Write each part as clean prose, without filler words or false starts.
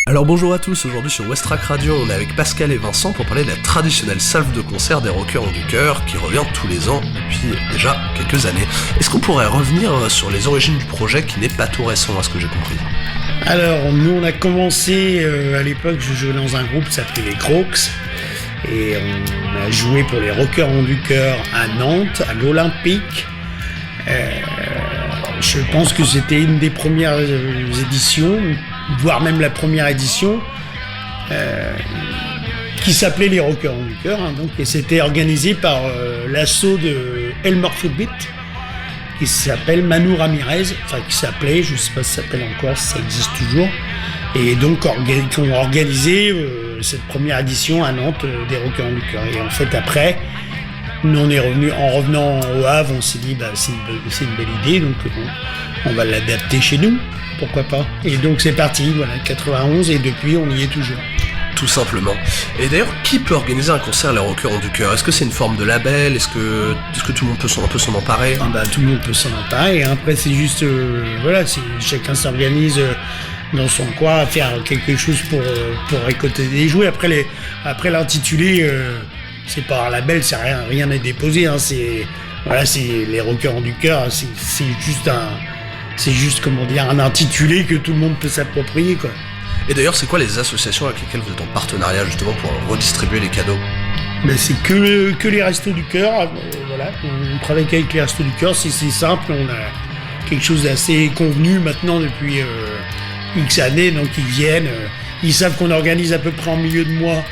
Alors bonjour à tous, aujourd'hui sur Westrack Radio, on est avec Pascal et Vincent pour parler de la traditionnelle salve de concert des Rockers ont du cœur qui revient tous les ans depuis déjà quelques années. Est-ce qu'on pourrait revenir sur les origines du projet qui n'est pas tout récent à ce que j'ai compris? Alors nous on a commencé à l'époque, je jouais dans un groupe qui s'appelait les Crocs et on a joué pour les Rockers ont du cœur à Nantes, à l'Olympique. Je pense que c'était une des premières éditions, voire même la première édition, qui s'appelait les Rockers ont du cœur, donc, et c'était organisé par l'assaut de Elmer Footbeat, qui s'appelle Manu Ramirez, enfin qui s'appelait, je ne sais pas si ça s'appelle encore, si ça existe toujours, et donc qui ont organisé cette première édition à Nantes des Rockers ont du cœur. Et en fait après, nous on est revenu, en revenant au Havre, on s'est dit c'est une belle idée, donc on va l'adapter chez nous. Pourquoi pas. Et donc c'est parti, voilà, 91, et depuis on y est toujours. Tout simplement. Et d'ailleurs, qui peut organiser un concert les Rockers ont du cœur? Est-ce que c'est une forme de label? Est-ce que tout le monde peut s'en emparer? Tout le monde peut s'en emparer, après c'est juste, chacun s'organise dans son coin à faire quelque chose pour récolter des jouets. Après l'intitulé, c'est pas un label, c'est rien n'est déposé, c'est les Rockers ont du cœur, c'est juste un intitulé que tout le monde peut s'approprier, quoi. Et d'ailleurs, c'est quoi les associations avec lesquelles vous êtes en partenariat justement pour redistribuer les cadeaux? C'est que les Restos du Cœur, on travaille avec les Restos du Cœur, c'est simple, on a quelque chose d'assez convenu maintenant depuis X années, donc ils viennent, ils savent qu'on organise à peu près en milieu de mois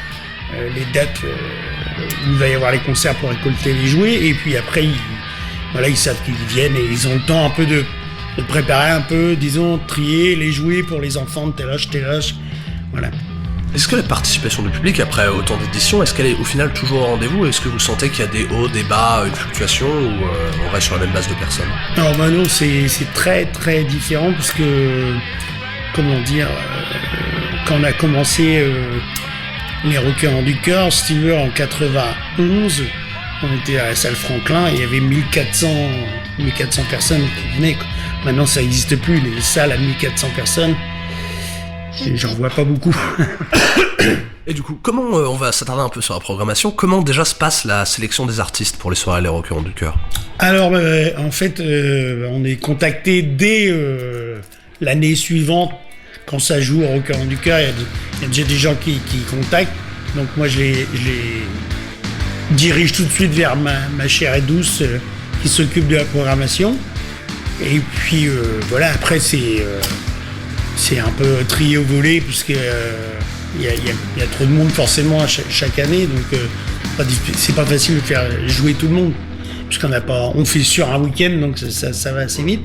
les dates où il va y avoir les concerts pour récolter les jouets, et puis après ils savent qu'ils viennent et ils ont le temps un peu de préparer un peu, disons, trier les jouets pour les enfants de tel âge, voilà. Est-ce que la participation du public après autant d'éditions, est-ce qu'elle est au final toujours au rendez-vous? Est-ce que vous sentez qu'il y a des hauts, des bas, une fluctuation, ou on reste sur la même base de personnes? Alors non, c'est très très différent, parce que, quand on a commencé les Rockers ont du cœur, si tu veux, en 91, on était à la salle Franklin, et il y avait 1400 personnes qui venaient, quoi. Maintenant, ça n'existe plus, les salles à 1400 personnes. J'en vois pas beaucoup. Et du coup, comment on va s'attarder un peu sur la programmation? Comment déjà se passe la sélection des artistes pour les soirées Les Rockers ont du cœur? Alors, en fait, on est contacté dès l'année suivante. Quand ça joue au Rockers ont du cœur, il y a déjà des gens qui contactent. Donc moi, je les dirige tout de suite vers ma chère et douce qui s'occupe de la programmation. Et puis après c'est un peu trié au volet, puisque il y a trop de monde forcément chaque année, donc c'est pas facile de faire jouer tout le monde, puisqu'on n'a pas, on fait sur un week-end, donc ça va assez vite.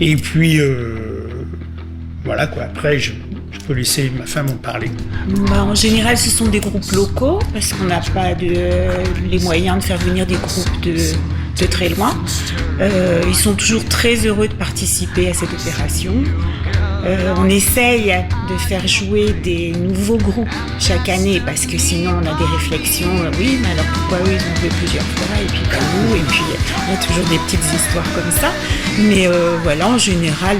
Et puis voilà quoi. Après je peux laisser ma femme en parler. En général, ce sont des groupes locaux, parce qu'on n'a pas les moyens de faire venir des groupes de très loin. Ils sont toujours très heureux de participer à cette opération. On essaye de faire jouer des nouveaux groupes chaque année, parce que sinon on a des réflexions, oui, mais alors pourquoi eux ils ont joué plusieurs fois et puis pas nous, et puis il y a toujours des petites histoires comme ça. Mais en général,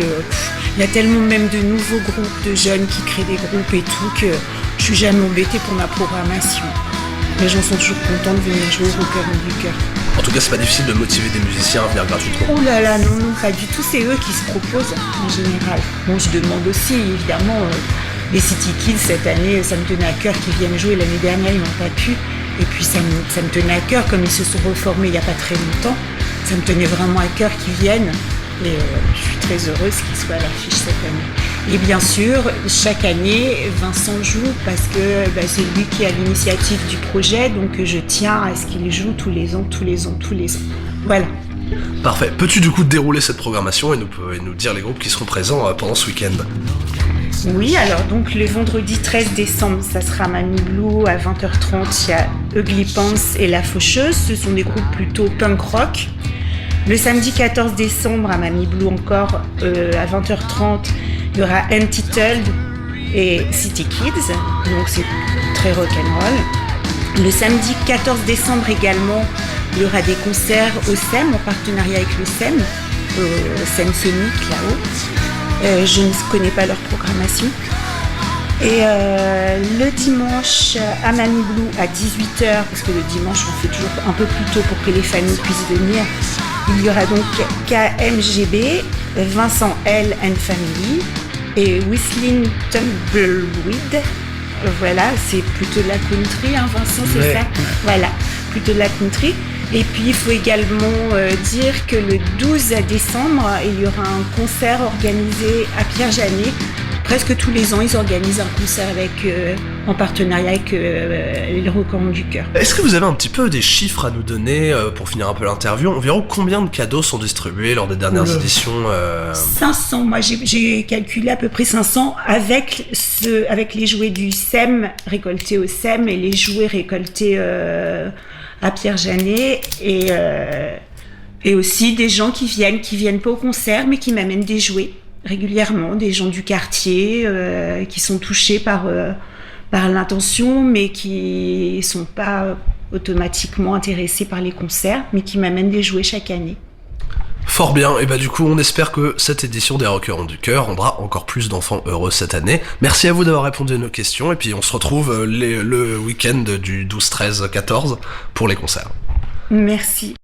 il y a tellement même de nouveaux groupes de jeunes qui créent des groupes et tout, que je suis jamais embêtée pour ma programmation. Les gens sont toujours contents de venir jouer au Rockers ont du cœur. En tout cas, c'est pas difficile de motiver des musiciens à venir gratuitement. Oh là là, non, pas du tout, c'est eux qui se proposent en général. Bon, je demande aussi, évidemment, les City Kids cette année, ça me tenait à cœur qu'ils viennent jouer. L'année dernière, ils n'ont pas pu. Et puis ça me tenait à cœur, comme ils se sont reformés il n'y a pas très longtemps, ça me tenait vraiment à cœur qu'ils viennent. Et je suis très heureuse qu'ils soient à l'affiche cette année. Et bien sûr, chaque année, Vincent joue, parce que c'est lui qui a l'initiative du projet, donc je tiens à ce qu'il joue tous les ans. Voilà. Parfait. Peux-tu du coup dérouler cette programmation et nous dire les groupes qui seront présents pendant ce week-end? Oui, alors donc le vendredi 13 décembre, ça sera Mamie Blue à 20h30, il y a Ugly Pants et La Faucheuse, ce sont des groupes plutôt punk rock. Le samedi 14 décembre à Mamie Blue encore, à 20h30, il y aura Untitled et City Kids, donc c'est très rock'n'roll. Le samedi 14 décembre également, il y aura des concerts au SEM, en partenariat avec le SEM, au SEM Sonic là-haut. Je ne connais pas leur programmation. Et le dimanche à Mamie Blue à 18h, parce que le dimanche on fait toujours un peu plus tôt pour que les familles puissent venir, il y aura donc KMGB, Vincent L and Family et Whistling Tumbleweed. Voilà, c'est plutôt de la country, hein, Vincent, c'est Ouais. ça. Voilà, plutôt de la country. Et puis il faut également dire que le 12 décembre, il y aura un concert organisé à Pierre-Janet. Presque tous les ans, ils organisent un concert en partenariat avec les Rockers du Cœur. Est-ce que vous avez un petit peu des chiffres à nous donner pour finir un peu l'interview? Environ combien de cadeaux sont distribués lors des dernières Oula. éditions 500, moi j'ai calculé à peu près 500 avec les jouets du SEM récoltés au SEM et les jouets récoltés à Pierre-Janet et aussi des gens qui viennent pas au concert mais qui m'amènent des jouets régulièrement, des gens du quartier qui sont touchés par l'intention mais qui sont pas automatiquement intéressés par les concerts mais qui m'amènent des jouets chaque année. Fort bien, et bah du coup on espère que cette édition des Rockers ont du Cœur rendra encore plus d'enfants heureux cette année. Merci à vous d'avoir répondu à nos questions et puis on se retrouve le week-end du 12, 13, 14 pour les concerts. Merci.